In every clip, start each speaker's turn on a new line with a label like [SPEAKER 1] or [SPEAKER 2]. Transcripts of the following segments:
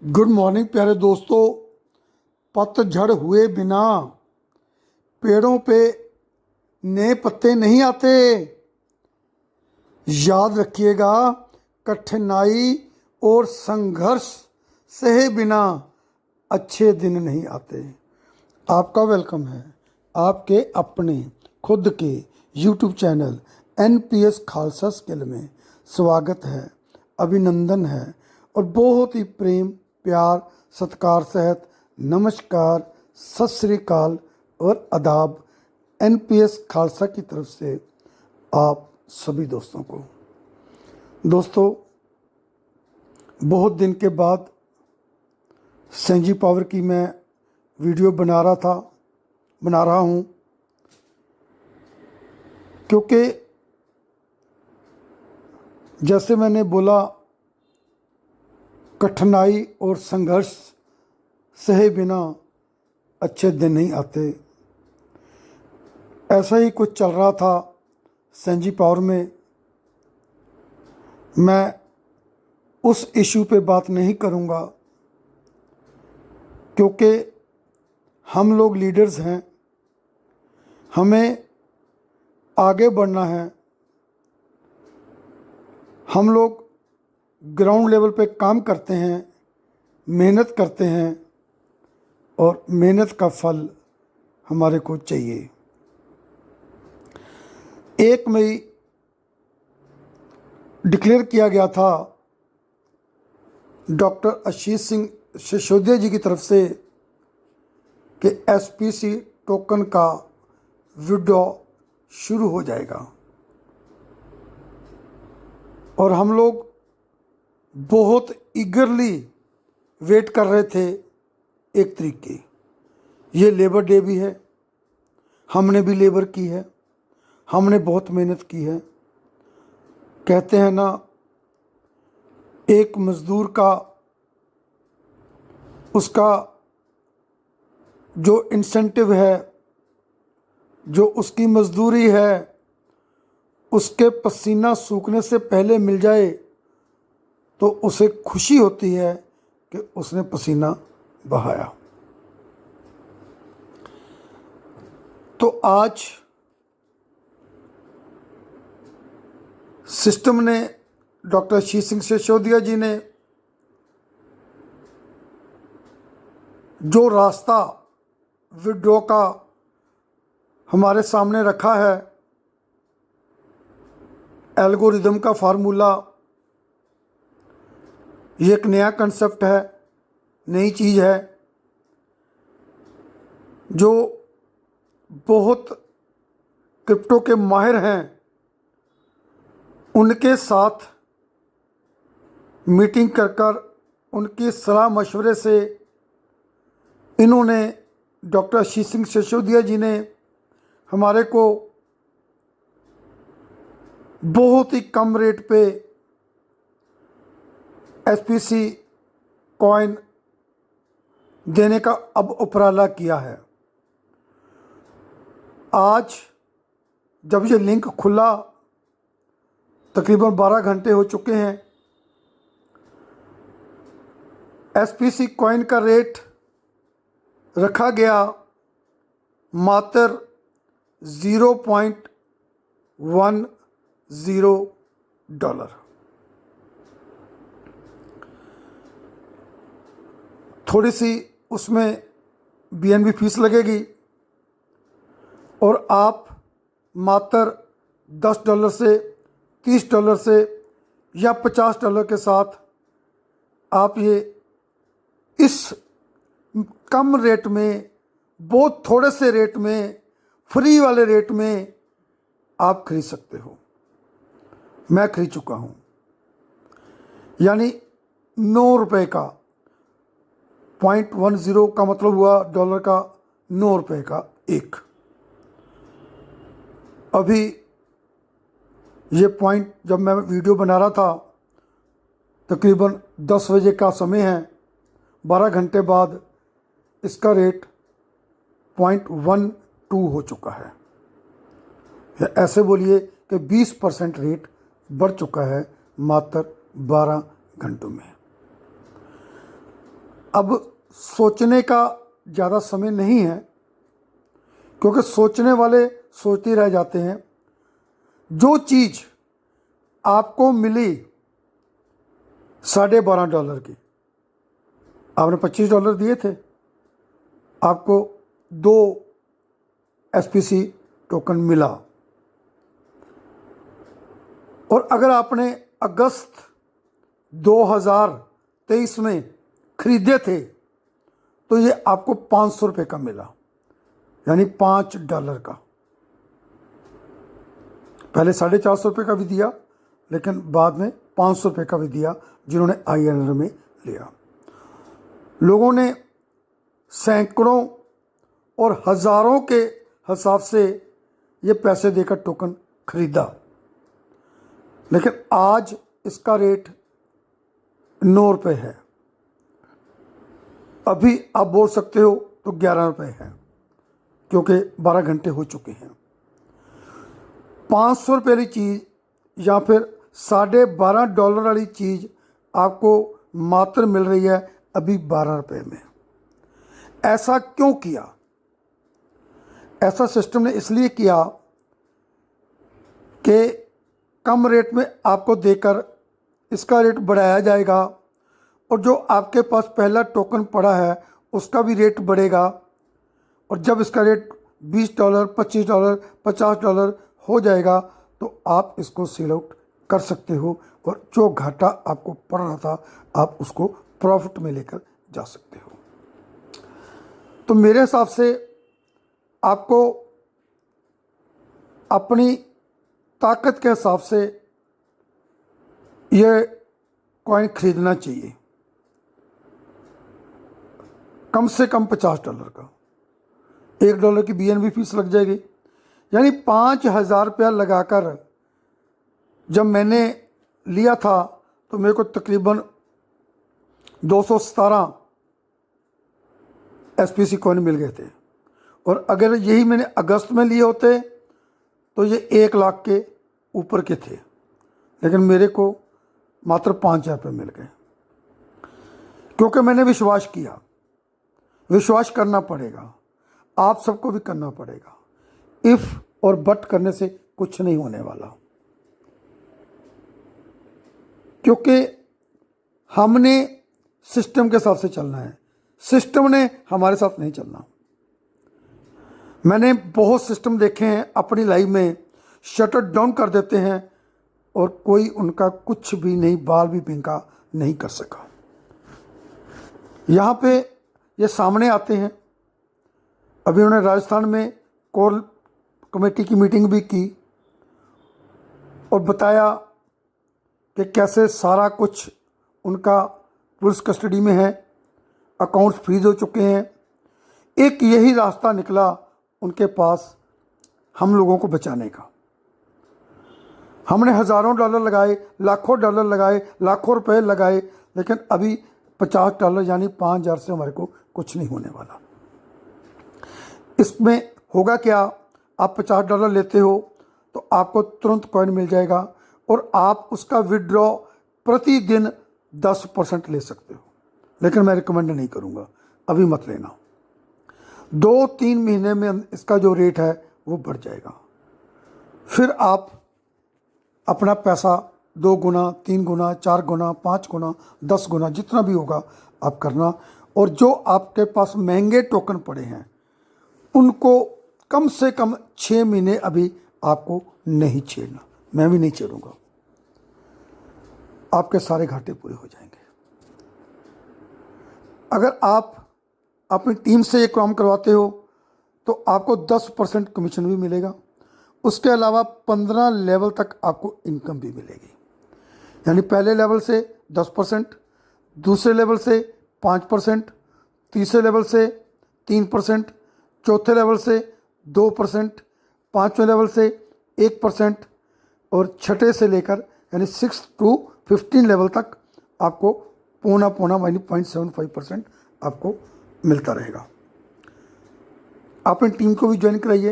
[SPEAKER 1] Good morning प्यारे दोस्तों। पतझड़ हुए बिना पेड़ों पे नए पत्ते नहीं आते। याद रखिएगा, कठिनाई और संघर्ष सहे बिना अच्छे दिन नहीं आते। आपका वेलकम है आपके अपने खुद के YouTube channel NPS Khalsa skill में। स्वागत है, अभिनंदन है और बहुत ही प्रेम प्यार सत्कार सहित नमस्कार, सत श्री अकाल और आदाब NPS खालसा की तरफ से आप सभी दोस्तों को। दोस्तों, बहुत दिन के बाद सेंजी पावर की मैं वीडियो बना रहा हूँ, क्योंकि जैसे मैंने बोला, कठिनाई और संघर्ष सहे बिना अच्छे दिन नहीं आते। ऐसा ही कुछ चल रहा था सेंजी पावर में। मैं उस इशू पे बात नहीं करूँगा, क्योंकि हम लोग लीडर्स हैं, हमें आगे बढ़ना है। हम लोग ग्राउंड लेवल पे काम करते हैं, मेहनत करते हैं और मेहनत का फल हमारे को चाहिए। 1 मई डिक्लेयर किया गया था डॉक्टर आशीष सिंह सिसोदिया जी की तरफ से कि SPC टोकन का विड्रॉ शुरू हो जाएगा, और हम लोग बहुत ईगरली वेट कर रहे थे 1 तारीख की। ये लेबर डे भी है, हमने भी लेबर की है, हमने बहुत मेहनत की है। कहते हैं ना, एक मज़दूर का उसका जो इंसेंटिव है, जो उसकी मजदूरी है, उसके पसीना सूखने से पहले मिल जाए तो उसे खुशी होती है कि उसने पसीना बहाया। तो आज सिस्टम ने, डॉक्टर आशीष सिंह सिसोदिया जी ने जो रास्ता विड्रॉ का हमारे सामने रखा है, एल्गोरिदम का फार्मूला, ये एक नया कंसेप्ट है, नई चीज़ है, जो बहुत क्रिप्टो के माहिर हैं उनके साथ मीटिंग कर उनकी सलाह मशवरे से इन्होंने, डॉक्टर आशीष सिंह सिसोदिया जी ने हमारे को बहुत ही कम रेट पे SPC कॉइन देने का अब उपराला किया है। आज जब ये लिंक खुला, तकरीबन 12 घंटे हो चुके हैं। SPC कॉइन का रेट रखा गया मात्र $0.10। थोड़ी सी उसमें BNB फीस लगेगी और आप मात्र $10 से $30 से या $50 के साथ आप ये इस कम रेट में, बहुत थोड़े से रेट में, फ्री वाले रेट में आप खरीद सकते हो। मैं खरीद चुका हूँ, यानी ₹9 का, 0.10 का मतलब हुआ डॉलर का ₹9 का एक। अभी ये पॉइंट जब मैं वीडियो बना रहा था, तकरीबन 10 बजे का समय है, 12 घंटे बाद इसका रेट 0.12 हो चुका है। या ऐसे बोलिए कि 20% रेट बढ़ चुका है मात्र 12 घंटों में। अब सोचने का ज़्यादा समय नहीं है, क्योंकि सोचने वाले सोचते रह जाते हैं। जो चीज़ आपको मिली $12.5 की, आपने $25 दिए थे, आपको 2 SPC टोकन मिला। और अगर आपने अगस्त 2023 में खरीदे थे तो ये आपको $500 का मिला, यानी $5 का। पहले $450 का भी दिया, लेकिन बाद में $500 का भी दिया जिन्होंने INR में लिया। लोगों ने सैकड़ों और हज़ारों के हिसाब से ये पैसे देकर टोकन खरीदा, लेकिन आज इसका रेट ₹9 है। अभी आप बोल सकते हो तो ₹11 है, क्योंकि 12 घंटे हो चुके हैं। $500 वाली चीज़ या फिर $12.5 वाली चीज़ आपको मात्र मिल रही है अभी ₹12 में। ऐसा क्यों किया? ऐसा सिस्टम ने इसलिए किया कि कम रेट में आपको देकर इसका रेट बढ़ाया जाएगा, और जो आपके पास पहला टोकन पड़ा है उसका भी रेट बढ़ेगा। और जब इसका रेट $20, $25, $50 हो जाएगा तो आप इसको सेल आउट कर सकते हो, और जो घाटा आपको पड़ रहा था आप उसको प्रॉफिट में लेकर जा सकते हो। तो मेरे हिसाब से आपको अपनी ताकत के हिसाब से ये कॉइन खरीदना चाहिए। कम से कम $50 का, $1 की BNB फीस लग जाएगी, यानी ₹5000 लगाकर जब मैंने लिया था तो मेरे को तकरीबन 217 SPC कॉइन मिल गए थे। और अगर यही मैंने अगस्त में लिए होते तो ये 1 लाख के ऊपर के थे, लेकिन मेरे को मात्र $5000 मिल गए, क्योंकि मैंने विश्वास किया। विश्वास करना पड़ेगा, आप सबको भी करना पड़ेगा। इफ़ और बट करने से कुछ नहीं होने वाला, क्योंकि हमने सिस्टम के हिसाब से चलना है, सिस्टम ने हमारे साथ नहीं चलना। मैंने बहुत सिस्टम देखे हैं अपनी लाइफ में, शटर डाउन कर देते हैं और कोई उनका कुछ भी नहीं, बाल भी बिंका नहीं कर सका। यहाँ पे ये सामने आते हैं। अभी उन्होंने राजस्थान में कोर कमेटी की मीटिंग भी की और बताया कि कैसे सारा कुछ उनका पुलिस कस्टडी में है, अकाउंट्स फ्रीज हो चुके हैं। एक यही रास्ता निकला उनके पास हम लोगों को बचाने का। हमने हज़ारों डॉलर लगाए, लाखों डॉलर लगाए, लाखों रुपए लगाए, लेकिन अभी $50 यानी 5000 से हमारे को कुछ नहीं होने वाला। इसमें होगा क्या, आप $50 लेते हो तो आपको तुरंत कॉइन मिल जाएगा और आप उसका विड्रॉ प्रतिदिन 10% ले सकते हो, लेकिन मैं रिकमेंड नहीं करूँगा, अभी मत लेना। 2-3 महीने में इसका जो रेट है वो बढ़ जाएगा। फिर आप अपना पैसा 2 गुना, 3 गुना, 4 गुना, 5 गुना, 10 गुना, जितना भी होगा आप करना। और जो आपके पास महंगे टोकन पड़े हैं उनको कम से कम 6 महीने अभी आपको नहीं छेड़ना, मैं भी नहीं छेड़ूंगा। आपके सारे घाटे पूरे हो जाएंगे। अगर आप अपनी टीम से ये काम करवाते हो तो आपको 10% कमीशन भी मिलेगा। उसके अलावा 15 लेवल तक आपको इनकम भी मिलेगी, यानी पहले लेवल से 10%, दूसरे लेवल से 5%, तीसरे लेवल से 3%, चौथे लेवल से 2%, पाँचवें लेवल से 1%, और छठे से लेकर यानी 6 to 15 लेवल तक आपको पौना यानी 0.75% आपको मिलता रहेगा। अपनी टीम को भी ज्वाइन कराइए।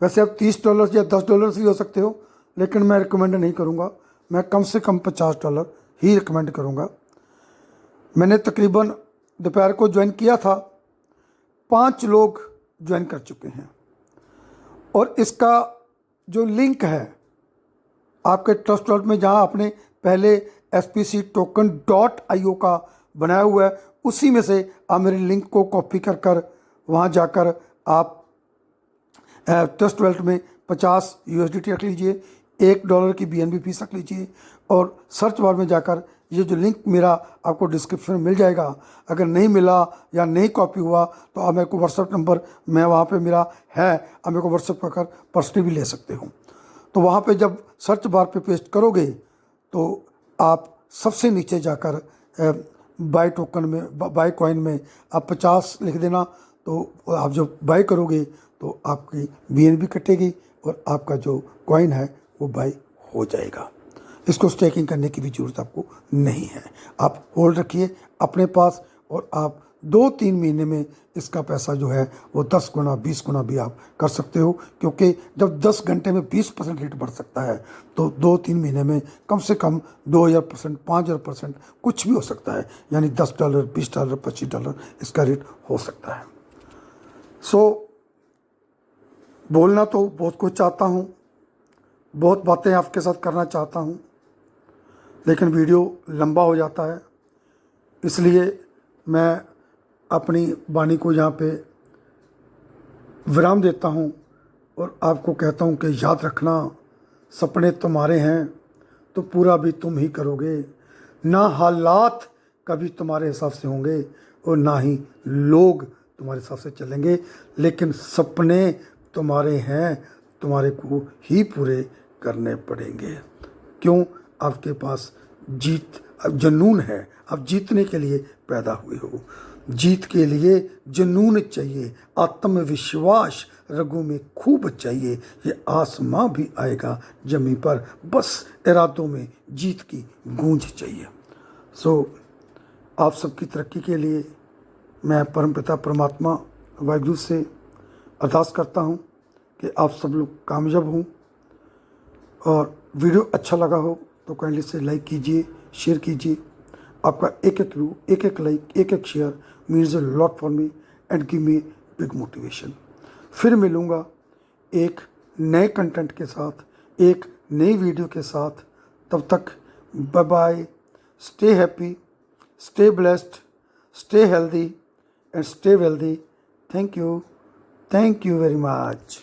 [SPEAKER 1] वैसे आप $30 या $10 भी हो सकते हो, लेकिन मैं रिकमेंड नहीं करूँगा। मैं कम से कम $50 ही रिकमेंड करूँगा। मैंने तकरीबन दोपहर को ज्वाइन किया था, 5 लोग ज्वाइन कर चुके हैं। और इसका जो लिंक है आपके ट्रस्ट वॉलेट में, जहां आपने पहले spctoken.io का बनाया हुआ है, उसी में से आप मेरे लिंक को कॉपी कर कर वहाँ जाकर आप ट्रस्ट वॉलेट में 50 USDT रख लीजिए, $1 की BNB फीस रख लीजिए, और सर्च बार में जाकर ये जो लिंक मेरा आपको डिस्क्रिप्शन में मिल जाएगा। अगर नहीं मिला या नहीं कॉपी हुआ तो आप मेरे को व्हाट्सएप नंबर, मैं वहाँ पे मेरा है, आप मेरे को व्हाट्सएप कर पर्सनली भी ले सकते हो। तो वहाँ पे जब सर्च बार पे पेस्ट करोगे तो आप सबसे नीचे जाकर बाय टोकन में, बाय कॉइन में आप 50 लिख देना। तो आप जब बाय करोगे तो आपकी BNB कटेगी और आपका जो कॉइन है वो बाय हो जाएगा। इसको स्टेकिंग करने की भी ज़रूरत आपको नहीं है। आप होल्ड रखिए अपने पास, और आप 2-3 महीने में इसका पैसा जो है वो 10 गुना 20 गुना भी आप कर सकते हो, क्योंकि जब 10 घंटे में 20% रेट बढ़ सकता है तो 2-3 महीने में कम से कम 2000%, 5000% कुछ भी हो सकता है। यानी $10, $20, $25 इसका रेट हो सकता है। सो बोलना तो बहुत कुछ चाहता हूँ, बहुत बातें आपके साथ करना चाहता हूँ, लेकिन वीडियो लंबा हो जाता है, इसलिए मैं अपनी वाणी को यहाँ पे विराम देता हूँ और आपको कहता हूँ कि याद रखना, सपने तुम्हारे हैं तो पूरा भी तुम ही करोगे। ना हालात कभी तुम्हारे हिसाब से होंगे और ना ही लोग तुम्हारे हिसाब से चलेंगे, लेकिन सपने तुम्हारे हैं, तुम्हारे को ही पूरे करने पड़ेंगे। क्यों? आपके पास जुनून है, आप जीतने के लिए पैदा हुए हो। जीत के लिए जुनून चाहिए, आत्मविश्वास रगों में खूब चाहिए। ये आसमां भी आएगा जमीन पर, बस इरादों में जीत की गूंज चाहिए। आप सबकी तरक्की के लिए मैं परमपिता परमात्मा वाहिगुरु से अरदास करता हूँ कि आप सब लोग कामयाब हों। और वीडियो अच्छा लगा हो तो काइंडली से लाइक कीजिए, शेयर कीजिए। आपका एक व्यू, एक लाइक, एक share means a lot for me and give me big motivation. फिर मिलूँगा एक नए कंटेंट के साथ, एक नई वीडियो के साथ। तब तक bye bye, stay happy, stay blessed, stay healthy and stay wealthy. Thank you very much.